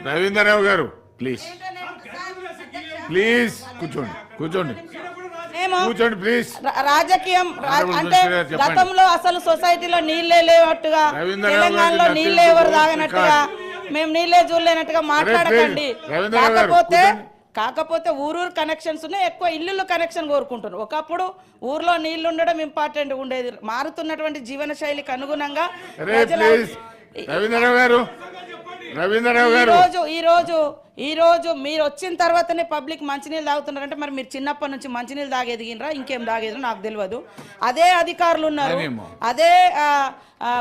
రవీంద్రరావు గారు please please కూర్చోండి కూర్చోండి కూర్చోండి ప్లీజ్. రాజకీయం అంటే గతంలో అసలు సొసైటీలో నీళ్లే లేనట్టుగా, తెలంగాణలో నీళ్లే ఎవరు తాగినట్టుగా, మేము నీళ్లే చూడలేనట్టుగా మాట్లాడకండి. కాకపోతే ఊరూరు కనెక్షన్స్ ఉన్నాయి, ఎక్కువ ఇల్లు కనెక్షన్ కోరుకుంటున్నారు. ఒకప్పుడు ఊర్లో నీళ్లు ఉండడం ఇంపార్టెంట్ ఉండేది. మారుతున్నటువంటి జీవన శైలికి అనుగుణంగా ఈ రోజు మీరు వచ్చిన తర్వాతనే పబ్లిక్ మంచినీళ్ళు తాగుతున్నారంటే మరి మీరు చిన్నప్పటి నుంచి మంచినీళ్ళు తాగి ఎదిగినరా, ఇంకేం తాగేదిరా నాకు తెలియదు. అదే అధికారులు ఉన్నారు, అదే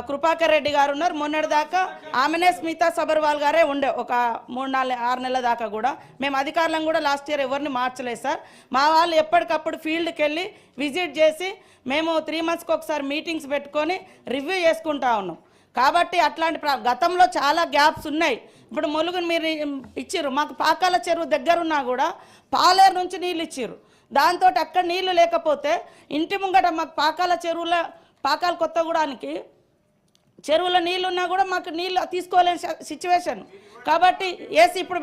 కృపాకర్ రెడ్డి గారు ఉన్నారు. మొన్నటి దాకా ఆమెనే స్మితా సబర్వాల్ గారే ఉండే ఒక 3-6 నెలల దాకా కూడా. మేము అధికారులను కూడా లాస్ట్ ఇయర్ ఎవరిని మార్చలేదు సార్. మా వాళ్ళు ఎప్పటికప్పుడు ఫీల్డ్కి వెళ్ళి విజిట్ చేసి మేము 3 monthsకి ఒకసారి మీటింగ్స్ పెట్టుకొని రివ్యూ చేసుకుంటా ఉన్నాం. కాబట్టి అట్లాంటి గతంలో చాలా గ్యాప్స్ ఉన్నాయి. ఇప్పుడు ములుగుని మీరు ఇచ్చిర్రు, మాకు పాకాల చెరువు దగ్గరున్నా కూడా పాలేరు నుంచి నీళ్ళు ఇచ్చిర్రు. దాంతో అక్కడ నీళ్లు లేకపోతే ఇంటి ముంగట మాకు పాకాల చెరువుల పాకాల కొత్తగూడానికి చెరువులో నీళ్ళు ఉన్నా కూడా మాకు నీళ్ళు తీసుకోలేని సిచ్యువేషన్. కాబట్టి ఇప్పుడు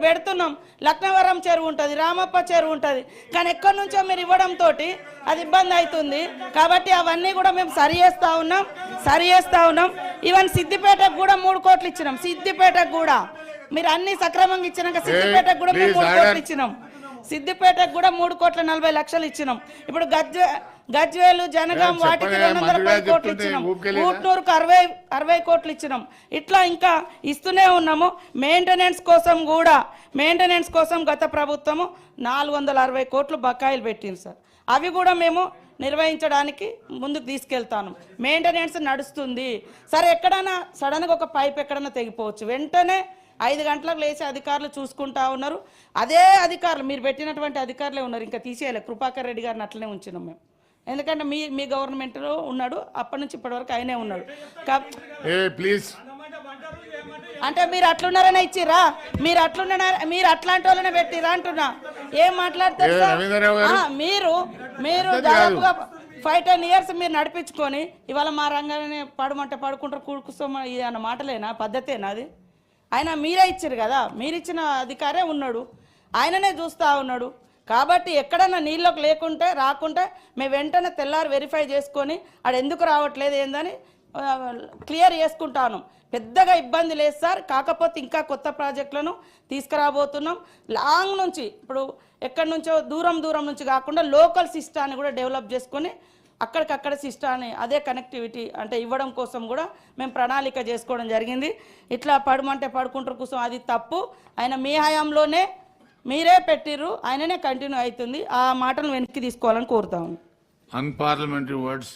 పెడుతున్నాం లక్నవరం చెరువు ఉంటుంది, రామప్ప చెరువు ఉంటుంది, కానీ ఎక్కడి నుంచో మీరు ఇవ్వడంతో అది ఇబ్బంది అవుతుంది. కాబట్టి అవన్నీ కూడా మేము సరి చేస్తూ ఉన్నాం. ఈవెన్ సిద్దిపేటకు కూడా 3 కోట్లు ఇచ్చినాం. సిద్దిపేటకు కూడా మీరు అన్ని సక్రమంగా ఇచ్చినాక సిద్దిపేటకు కూడా మేము 3 కోట్లు ఇచ్చినాం. సిద్దిపేటకు కూడా 3,40,00,000 ఇచ్చినాం. ఇప్పుడు గజ్వేలు జనగాం వాటికి 210 కోట్లు ఇచ్చినాం. ఊట్నూరుకు 60 కోట్లు ఇచ్చినాం. ఇట్లా ఇంకా ఇస్తూనే ఉన్నాము. మెయింటెనెన్స్ కోసం గత ప్రభుత్వము 460 కోట్లు బకాయిలు పెట్టింది సార్. అవి కూడా మేము నిర్వహించడానికి ముందుకు తీసుకెళ్తాను. మెయింటెనెన్స్ నడుస్తుంది. సరే ఎక్కడైనా సడన్గా ఒక పైప్ ఎక్కడైనా తెగిపోవచ్చు, వెంటనే 5 గంటలకు లేచి అధికారులు చూసుకుంటా ఉన్నారు. అదే అధికారులు మీరు పెట్టినటువంటి అధికారులే ఉన్నారు, ఇంకా తీసేయాలి. కృపాకర్ రెడ్డి గారిని అట్లనే ఉంచినాం మేము. ఎందుకంటే మీ గవర్నమెంట్లో ఉన్నాడు, అప్పటి నుంచి ఇప్పటి వరకు ఆయనే ఉన్నాడు. ప్లీజ్ అంటే మీరు అట్లున్నారనే ఇచ్చిరా, మీరు అట్లాంటి వాళ్ళనే పెట్టిరా అంటున్నా. ఏం మాట్లాడతారు సార్ మీరు దాదాపుగా 5-10 years మీరు నడిపించుకొని ఇవాళ మా రంగాన్ని పడమంటే పడుకుంటారు, కూర్చుకోమ ఇది అన్న మాటలేనా, పద్ధతేనా అది? ఆయన మీరే ఇచ్చారు కదా, మీరు ఇచ్చిన అధికారే ఉన్నాడు, ఆయననే చూస్తూ ఉన్నాడు. కాబట్టి ఎక్కడన్నా నీళ్ళకు రాకుంటే మేము వెంటనే తెల్లారి వెరిఫై చేసుకొని ఆడ ఎందుకు రావట్లేదు ఏందని క్లియర్ చేసుకుంటాను. పెద్దగా ఇబ్బంది లేదు సార్. కాకపోతే ఇంకా కొత్త ప్రాజెక్టులను తీసుకురాబోతున్నాం. లాంగ్ నుంచి ఇప్పుడు ఎక్కడి నుంచో దూరం నుంచి కాకుండా లోకల్ సిస్టాన్ని కూడా డెవలప్ చేసుకొని అక్కడికక్కడ సిస్టాన్ని అదే కనెక్టివిటీ అంటే ఇవ్వడం కోసం కూడా మేము ప్రణాళిక చేసుకోవడం జరిగింది. ఇట్లా పడమంటే పడుకుంటారు కోసం అది తప్పు. ఆయన మీ హయాంలోనే మీరే పెట్టిర్రు, ఆయననే కంటిన్యూ అవుతుంది. ఆ మాటను వెనక్కి తీసుకోవాలని కోరుతాము. Unparliamentary words